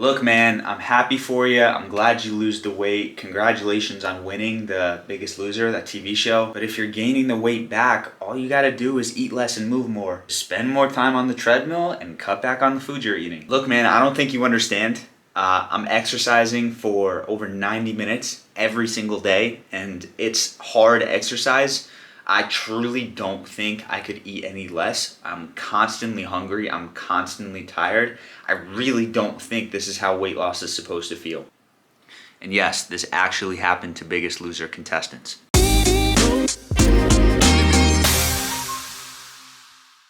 Look, man, I'm happy for you. I'm glad you lose the weight. Congratulations on winning The Biggest Loser, that TV show. But if you're gaining the weight back, all you gotta do is eat less and move more. Spend more time on the treadmill and cut back on the food you're eating. Look, man, I don't think you understand. I'm exercising for over 90 minutes every single day, and it's hard exercise. I truly don't think I could eat any less. I'm constantly hungry. I'm constantly tired. I really don't think this is how weight loss is supposed to feel. And yes, this actually happened to Biggest Loser contestants.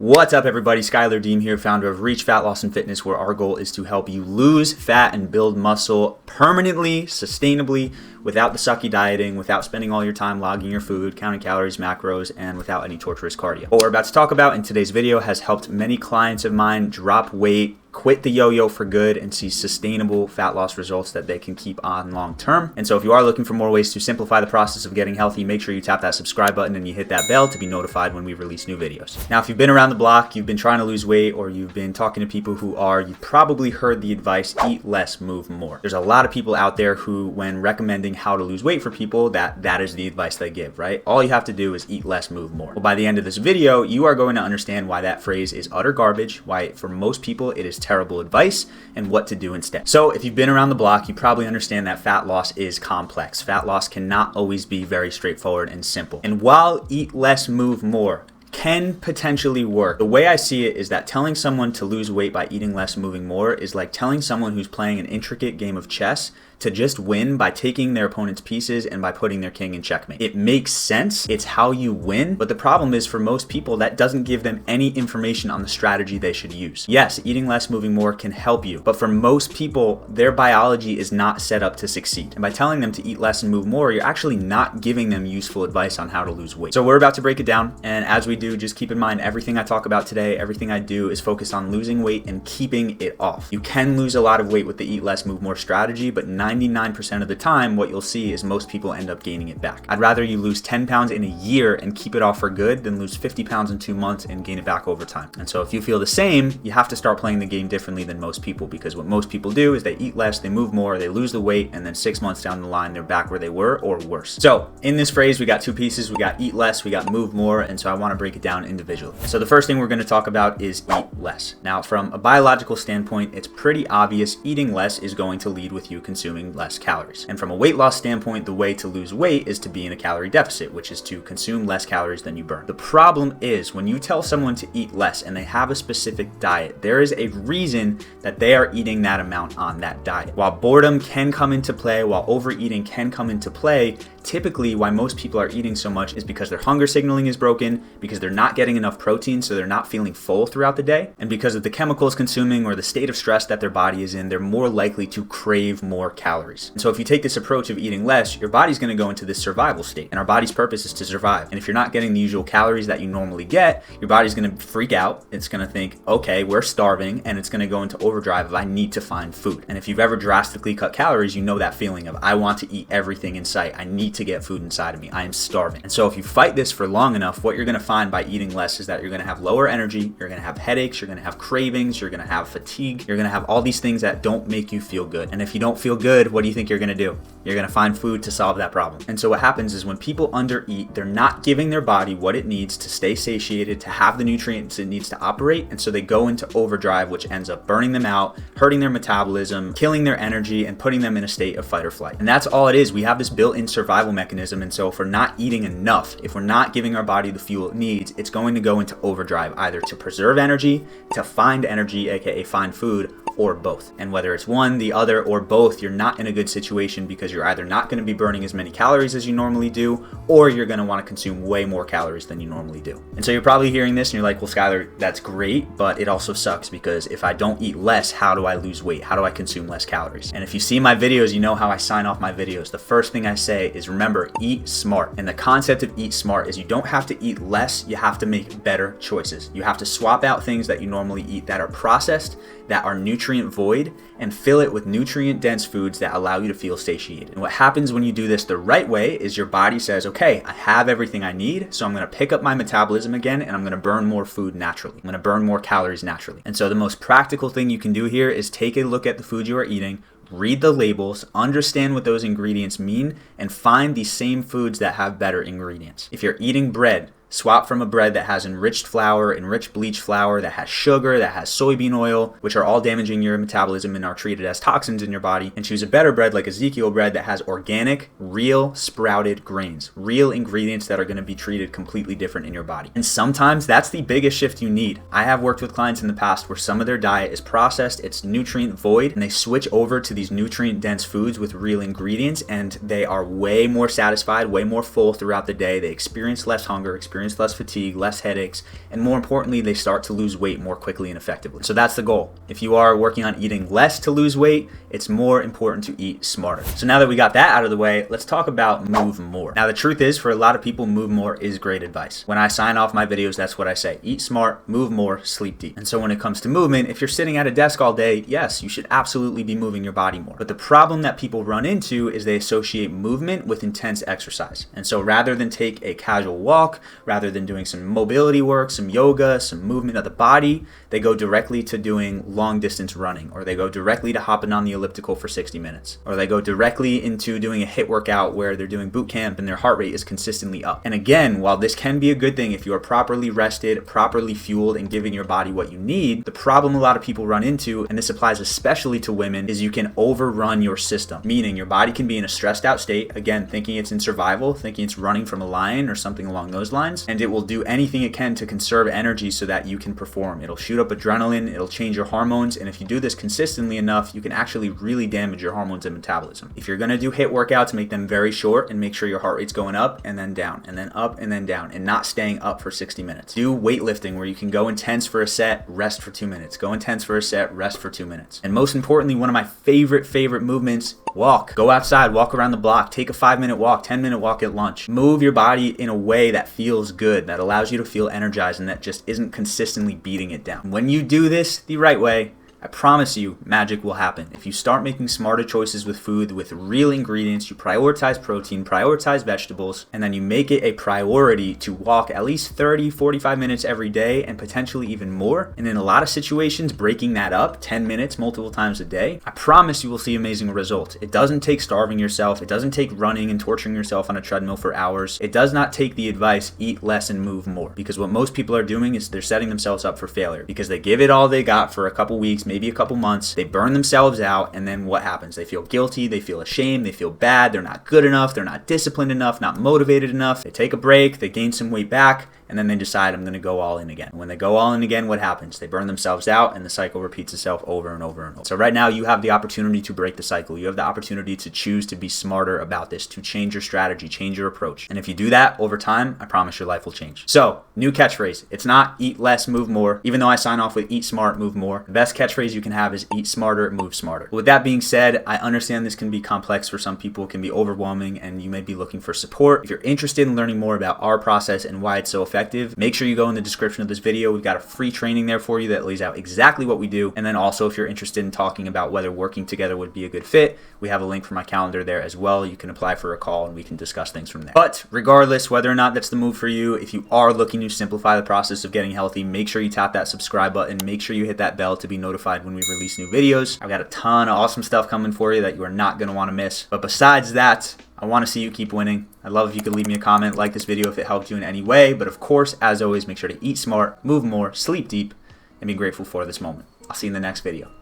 What's up, everybody? Skylar Deem here, founder of Reach Fat Loss and Fitness, where our goal is to help you lose fat and build muscle permanently, sustainably, without the sucky dieting, without spending all your time logging your food, counting calories, macros, and without any torturous cardio. What we're about to talk about in today's video has helped many clients of mine drop weight, quit the yo-yo for good, and see sustainable fat loss results that they can keep on long term. And so if you are looking for more ways to simplify the process of getting healthy, make sure you tap that subscribe button and you hit that bell to be notified when we release new videos. Now, if you've been around the block, you've been trying to lose weight, or you've been talking to people who are, you've probably heard the advice, eat less, move more. There's a lot of people out there who, when recommending how to lose weight for people, that is the advice they give, right? All you have to do is eat less, move more. Well, by the end of this video, you are going to understand why that phrase is utter garbage, why for most people it is terrible advice, and what to do instead. So if you've been around the block, you probably understand that fat loss is complex. Fat loss cannot always be very straightforward and simple. And while eat less, move more can potentially work, the way I see it is that telling someone to lose weight by eating less, moving more is like telling someone who's playing an intricate game of chess to just win by taking their opponent's pieces and by putting their king in checkmate. It makes sense. It's how you win. But the problem is, for most people, that doesn't give them any information on the strategy they should use. Yes, eating less, moving more can help you. But for most people, their biology is not set up to succeed. And by telling them to eat less and move more, you're actually not giving them useful advice on how to lose weight. So we're about to break it down. And as we do, just keep in mind, everything I talk about today, everything I do is focused on losing weight and keeping it off. You can lose a lot of weight with the eat less, move more strategy, but 99% of the time, what you'll see is most people end up gaining it back. I'd rather you lose 10 pounds in a year and keep it off for good than lose 50 pounds in 2 months and gain it back over time. And so if you feel the same, you have to start playing the game differently than most people, because what most people do is they eat less, they move more, they lose the weight, and then 6 months down the line, they're back where they were or worse. So in this phrase, we got two pieces. We got eat less, we got move more, and so I want to break it down individually. So the first thing we're going to talk about is eat less. Now, from a biological standpoint, it's pretty obvious eating less is going to lead with you consuming less calories. And from a weight loss standpoint, the way to lose weight is to be in a calorie deficit, which is to consume less calories than you burn. The problem is, when you tell someone to eat less and they have a specific diet, there is a reason that they are eating that amount on that diet. While boredom can come into play, while overeating can come into play, typically why most people are eating so much is because their hunger signaling is broken, because they're not getting enough protein, so they're not feeling full throughout the day, and because of the chemicals consuming or the state of stress that their body is in, they're more likely to crave more calories. And so if you take this approach of eating less, your body's going to go into this survival state, and our body's purpose is to survive. And if you're not getting the usual calories that you normally get, your body's going to freak out. It's going to think, okay, we're starving, and it's going to go into overdrive of I need to find food. And if you've ever drastically cut calories, you know that feeling of I want to eat everything in sight. I need to get food inside of me. I am starving. And so if you fight this for long enough, what you're going to find by eating less is that you're going to have lower energy, you're going to have headaches, you're going to have cravings, you're going to have fatigue, you're going to have all these things that don't make you feel good. And if you don't feel good, what do you think you're going to do? You're going to find food to solve that problem. And so what happens is when people undereat, they're not giving their body what it needs to stay satiated, to have the nutrients it needs to operate. And so they go into overdrive, which ends up burning them out, hurting their metabolism, killing their energy, and putting them in a state of fight or flight. And that's all it is. We have this built-in survival mechanism. And so if we're not eating enough, if we're not giving our body the fuel it needs, it's going to go into overdrive, either to preserve energy, to find energy, aka find food, or both. And whether it's one, the other, or both, you're not in a good situation, because you're either not going to be burning as many calories as you normally do, or you're going to want to consume way more calories than you normally do. And so you're probably hearing this and you're like, well, Skylar, that's great, but it also sucks, because if I don't eat less, how do I lose weight? How do I consume less calories? And if you see my videos, you know how I sign off my videos. The first thing I say is, remember, eat smart. And the concept of eat smart is you don't have to eat less, you have to make better choices. You have to swap out things that you normally eat that are processed that are nutrient void and fill it with nutrient dense foods that allow you to feel satiated. And what happens when you do this the right way is your body says, okay, I have everything I need, so I'm going to pick up my metabolism again and I'm going to burn more food naturally. I'm going to burn more calories naturally. And so the most practical thing you can do here is take a look at the food you are eating, read the labels, understand what those ingredients mean, and find the same foods that have better ingredients. If you're eating bread, swap from a bread that has enriched flour, enriched bleached flour, that has sugar, that has soybean oil, which are all damaging your metabolism and are treated as toxins in your body, and choose a better bread like Ezekiel bread that has organic, real sprouted grains, real ingredients that are going to be treated completely different in your body. And sometimes that's the biggest shift you need. I have worked with clients in the past where some of their diet is processed, it's nutrient void, and they switch over to these nutrient dense foods with real ingredients, and they are way more satisfied, way more full throughout the day. They experience less hunger, experience less fatigue, less headaches, and more importantly, they start to lose weight more quickly and effectively. So that's the goal. If you are working on eating less to lose weight, it's more important to eat smarter. So now that we got that out of the way, let's talk about move more. Now, the truth is, for a lot of people, move more is great advice. When I sign off my videos, that's what I say. Eat smart, move more, sleep deep. And so when it comes to movement, if you're sitting at a desk all day, yes, you should absolutely be moving your body more. But the problem that people run into is they associate movement with intense exercise. And so rather than take a casual walk, rather than doing some mobility work, some yoga, some movement of the body, they go directly to doing long distance running, or they go directly to hopping on the elliptical for 60 minutes, or they go directly into doing a HIIT workout where they're doing boot camp and their heart rate is consistently up. And again, while this can be a good thing if you are properly rested, properly fueled, and giving your body what you need, the problem a lot of people run into, and this applies especially to women, is you can overrun your system, meaning your body can be in a stressed out state, again, thinking it's in survival, thinking it's running from a lion or something along those lines, and it will do anything it can to conserve energy so that you can perform. It'll shoot up adrenaline, it'll change your hormones, and if you do this consistently enough, you can actually really damage your hormones and metabolism. If you're going to do HIIT workouts, make them very short and make sure your heart rate's going up and then down and then up and then down and not staying up for 60 minutes. Do weightlifting where you can go intense for a set, rest for 2 minutes. Go intense for a set, rest for 2 minutes. And most importantly, one of my favorite movements, walk. Go outside, walk around the block, take a 5-minute walk, 10-minute walk at lunch. Move your body in a way that feels good, that allows you to feel energized and that just isn't consistently beating it down. When you do this the right way, I promise you, magic will happen. If you start making smarter choices with food, with real ingredients, you prioritize protein, prioritize vegetables, and then you make it a priority to walk at least 30, 45 minutes every day and potentially even more. And in a lot of situations, breaking that up 10 minutes multiple times a day, I promise you will see amazing results. It doesn't take starving yourself. It doesn't take running and torturing yourself on a treadmill for hours. It does not take the advice, eat less and move more. Because what most people are doing is they're setting themselves up for failure because they give it all they got for a couple weeks, maybe a couple months, they burn themselves out, and then what happens? They feel guilty, they feel ashamed, they feel bad, they're not good enough, they're not disciplined enough, not motivated enough. They take a break, they gain some weight back, and then they decide, I'm going to go all in again. When they go all in again, what happens? They burn themselves out, and the cycle repeats itself over and over and over. So right now, you have the opportunity to break the cycle. You have the opportunity to choose to be smarter about this, to change your strategy, change your approach. And if you do that over time, I promise your life will change. So, new catchphrase. It's not eat less, move more. Even though I sign off with eat smart, move more, the best catchphrase you can have is eat smarter, move smarter. With that being said, I understand this can be complex for some people, it can be overwhelming, and you may be looking for support. If you're interested in learning more about our process and why it's so effective, make sure you go in the description of this video. We've got a free training there for you that lays out exactly what we do. And then also, if you're interested in talking about whether working together would be a good fit, we have a link for my calendar there as well. You can apply for a call and we can discuss things from there. But regardless, whether or not that's the move for you, if you are looking to simplify the process of getting healthy, make sure you tap that subscribe button. Make sure you hit that bell to be notified when we release new videos. I've got a ton of awesome stuff coming for you that you are not going to want to miss. But besides that, I want to see you keep winning. I'd love if you could leave me a comment, like this video if it helped you in any way. But of course, as always, make sure to eat smart, move more, sleep deep, and be grateful for this moment. I'll see you in the next video.